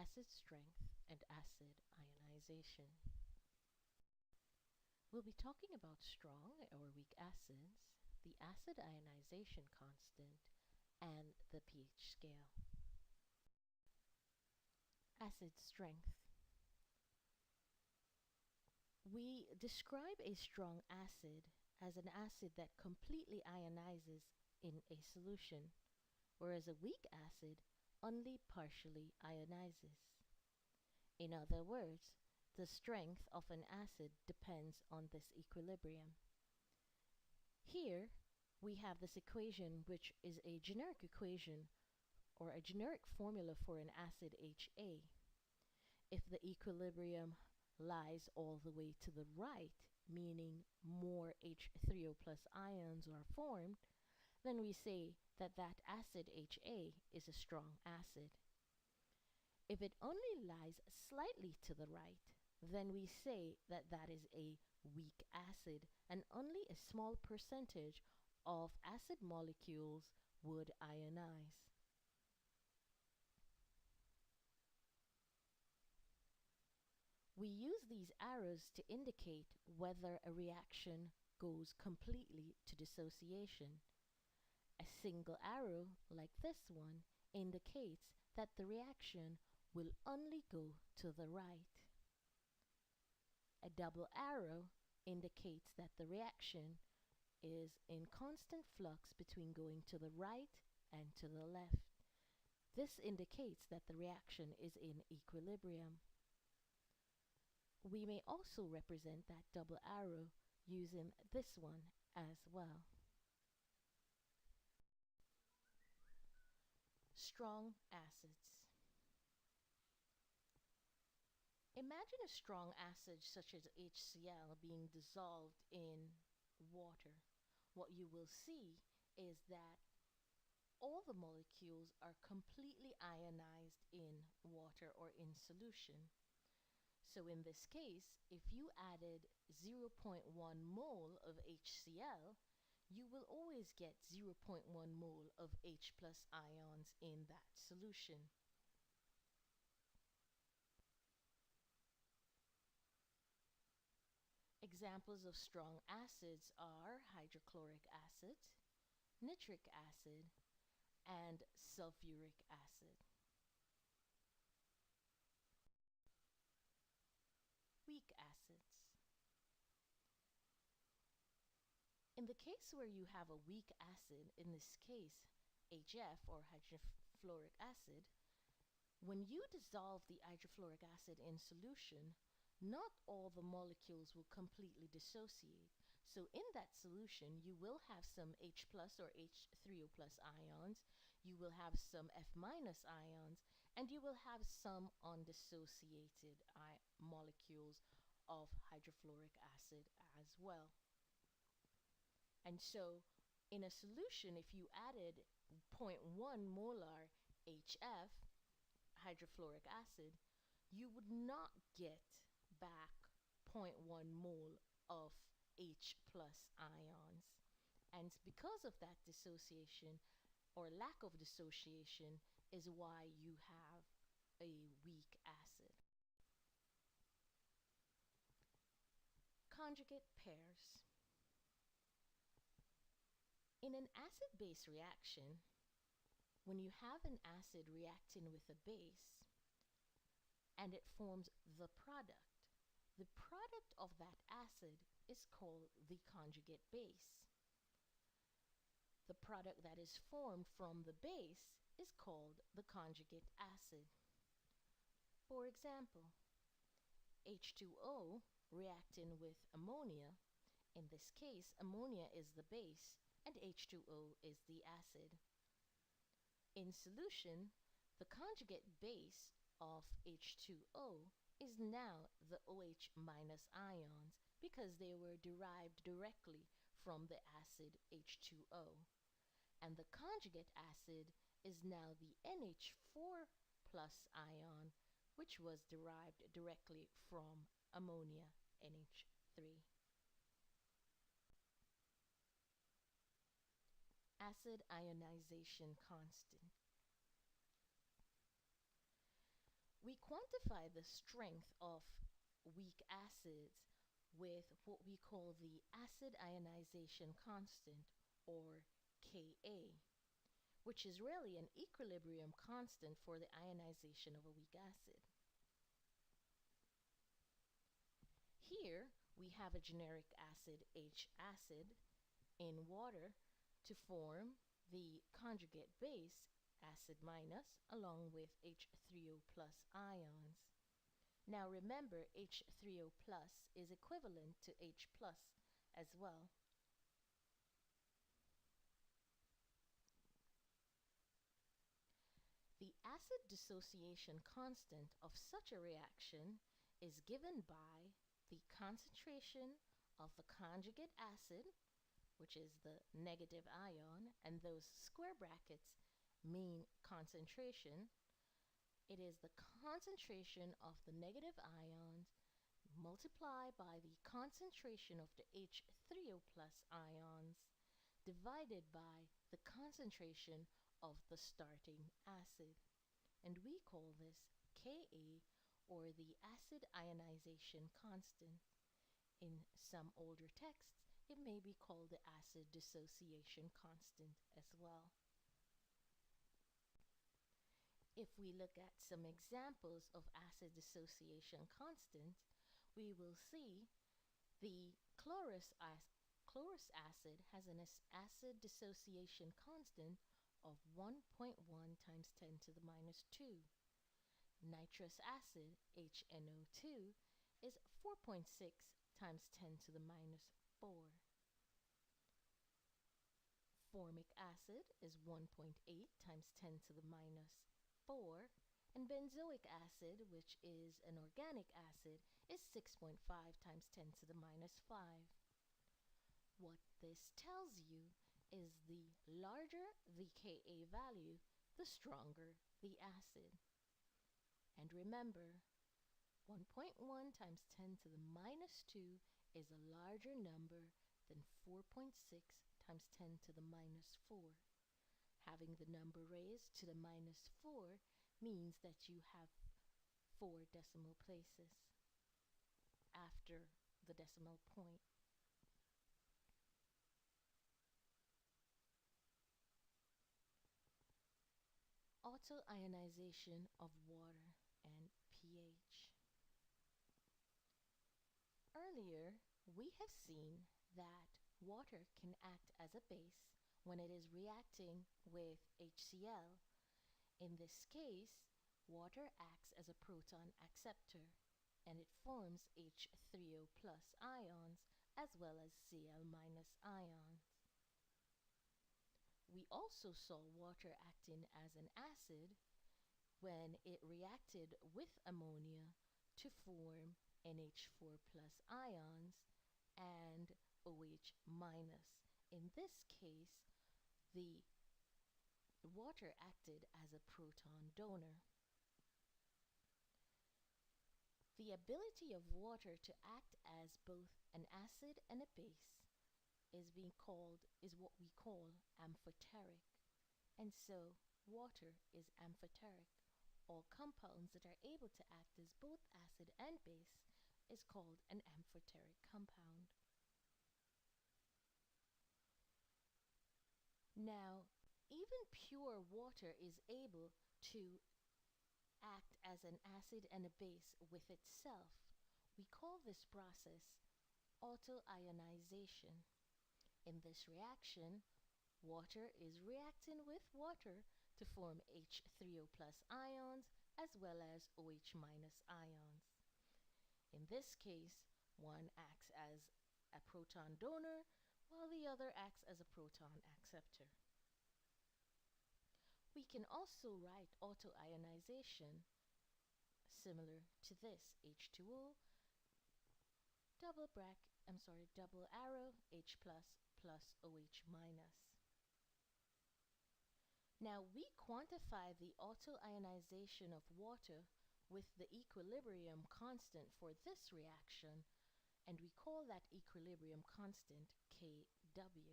acid strength and acid ionization. We'll be talking about strong or weak acids, the acid ionization constant, and the pH scale. Acid strength. We describe a strong acid as an acid that completely ionizes in a solution, whereas a weak acid only partially ionizes. In other words, the strength of an acid depends on this equilibrium. Here, we have this equation, which is a generic equation or a generic formula for an acid HA. If the equilibrium lies all the way to the right, meaning more H3O plus ions are formed, then we say that that acid HA is a strong acid. If it only lies slightly to the right, then we say that that is a weak acid, and only a small percentage of acid molecules would ionize. We use these arrows to indicate whether a reaction goes completely to dissociation. A single arrow, like this one, indicates that the reaction will only go to the right. A double arrow indicates that the reaction is in constant flux between going to the right and to the left. This indicates that the reaction is in equilibrium. We may also represent that double arrow using this one as well. Strong acids. Imagine a strong acid such as HCl being dissolved in water. What you will see is that all the molecules are completely ionized in water or in solution. So in this case, if you added 0.1 mole of HCl, you will always get 0.1 mole of H plus ions in that solution. Examples of strong acids are hydrochloric acid, nitric acid, and sulfuric acid. Weak acids. In the case where you have a weak acid, in this case HF or hydrofluoric acid, when you dissolve the hydrofluoric acid in solution, not all the molecules will completely dissociate. So in that solution, you will have some H plus or H3O plus ions, you will have some F minus ions, and you will have some undissociated molecules of hydrofluoric acid as well. And so in a solution, if you added 0.1 molar HF, hydrofluoric acid, you would not get back 0.1 mole of H plus ions. And because of that dissociation or lack of dissociation is why you have a weak acid. Conjugate pairs. In an acid-base reaction, when you have an acid reacting with a base and it forms the product of that acid is called the conjugate base. The product that is formed from the base is called the conjugate acid. For example, H2O reacting with ammonia. In this case, ammonia is the base and H2O is the acid. In solution, the conjugate base of H2O is now the OH minus ions because they were derived directly from the acid H2O. And the conjugate acid is now the NH4 plus ion, which was derived directly from ammonia, NH3. Acid ionization constant. We quantify the strength of weak acids with what we call the acid ionization constant, or Ka, which is really an equilibrium constant for the ionization of a weak acid. Here we have a generic acid, H acid, in water to form the conjugate base, acid minus, along with H3O plus ions. Now remember, H3O plus is equivalent to H plus as well. The acid dissociation constant of such a reaction is given by the concentration of the conjugate acid, which is the negative ion, and those square brackets mean concentration. It is the concentration of the negative ions multiplied by the concentration of the H3O plus ions divided by the concentration of the starting acid. And we call this Ka, or the acid ionization constant. In some older texts, it may be called the acid dissociation constant as well. If we look at some examples of acid dissociation constants, we will see the chlorous acid has an acid dissociation constant of 1.1 times 10 to the minus 2. Nitrous acid, HNO2, is 4.6 times 10 to the minus 4. Formic acid is 1.8 times 10 to the minus 4. And benzoic acid, which is an organic acid, is 6.5 times 10 to the minus 5. What this tells you is the larger the Ka value, the stronger the acid. And remember, 1.1 times 10 to the minus 2 is a larger number than 4.6 times 10 to the minus 4. Having the number raised to the minus 4 means that you have 4 decimal places after the decimal point. Auto-ionization of water and pH. Earlier, we have seen that water can act as a base when it is reacting with HCl. In this case, water acts as a proton acceptor, and it forms H3O plus ions as well as Cl minus ions. We also saw water acting as an acid when it reacted with ammonia to form NH4 plus ions and OH minus. In this case, the water acted as a proton donor. The ability of water to act as both an acid and a base is what we call amphoteric. And so water is amphoteric. All compounds that are able to act as both acid and base is called an amphoteric compound. Now, even pure water is able to act as an acid and a base with itself. We call this process Auto-Ionization. In this reaction, water is reacting with water to form H3O plus ions as well as OH minus ions. In this case, one acts as a proton donor while the other acts as a proton acceptor. We can also write auto-ionization similar to this: H2O, double arrow, H plus plus OH minus. Now we quantify the auto-ionization of water with the equilibrium constant for this reaction, and we call that equilibrium constant Kw.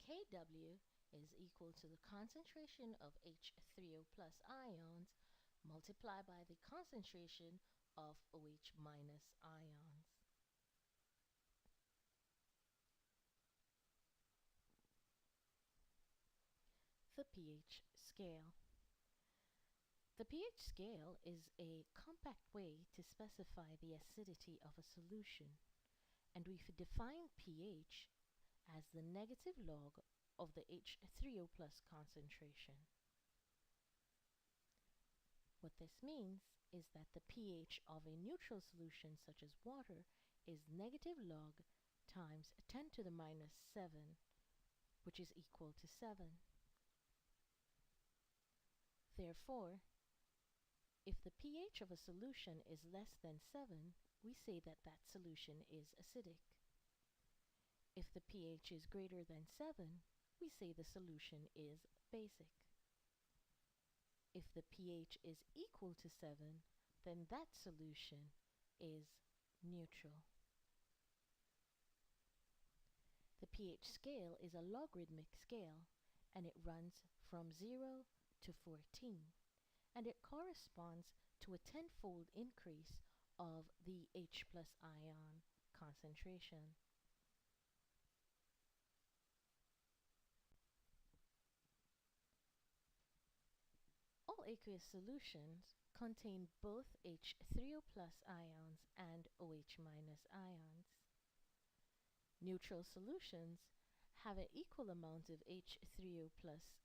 Kw is equal to the concentration of H3O plus ions multiply by the concentration of OH minus ions. The pH scale. The pH scale is a compact way to specify the acidity of a solution, and we've defined pH as the negative log of the H3O plus concentration. What this means is that the pH of a neutral solution such as water is negative log times 10 to the minus 7, which is equal to 7. Therefore, if the pH of a solution is less than 7, we say that that solution is acidic. If the pH is greater than 7, we say the solution is basic. If the pH is equal to 7, then that solution is neutral. The pH scale is a logarithmic scale, and it runs from 0 to 14, and it corresponds to a tenfold increase of the H plus ion concentration. All aqueous solutions contain both H3O plus ions and OH minus ions. Neutral solutions have an equal amount of H3O plus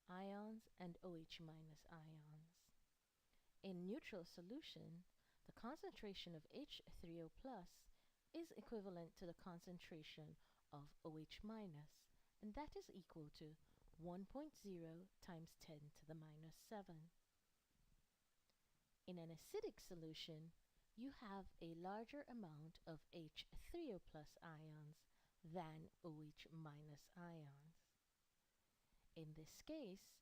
ions and OH minus ions. In neutral solution, the concentration of H3O plus is equivalent to the concentration of OH minus, and that is equal to 1.0 times 10 to the minus 7. In an acidic solution, you have a larger amount of H3O plus ions than OH minus ions. In this case,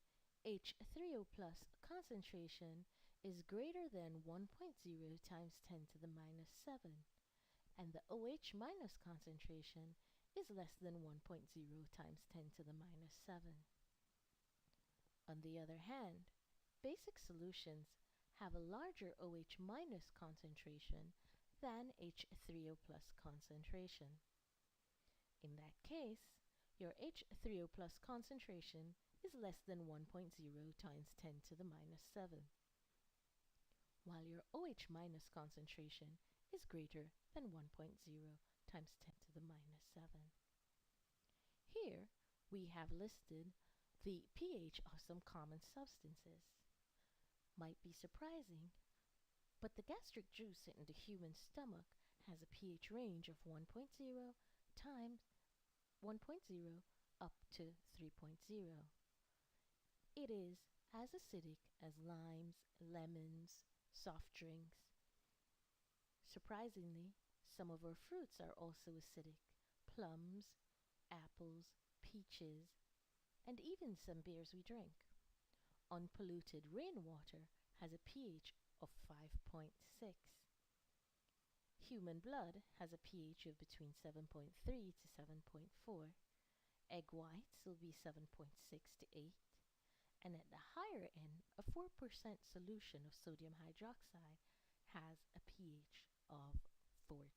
H3O plus concentration is greater than 1.0 times 10 to the minus 7, and the OH minus concentration is less than 1.0 times 10 to the minus 7. On the other hand, basic solutions have a larger OH minus concentration than H3O plus concentration. In that case, your H3O plus concentration is less than 1.0 times 10 to the minus 7, while your OH minus concentration is greater than 1.0 times 10 to the minus 7. Here, we have listed the pH of some common substances. Might be surprising, but the gastric juice in the human stomach has a pH range of 1.0 times 1.0 up to 3.0. It is as acidic as limes, lemons, soft drinks. Surprisingly, some of our fruits are also acidic: plums, apples, peaches, and even some beers we drink. Unpolluted rainwater has a pH of 5.6. Human blood has a pH of between 7.3 to 7.4. Egg whites will be 7.6 to 8. And at the higher end, a 4% solution of sodium hydroxide has a pH of 14.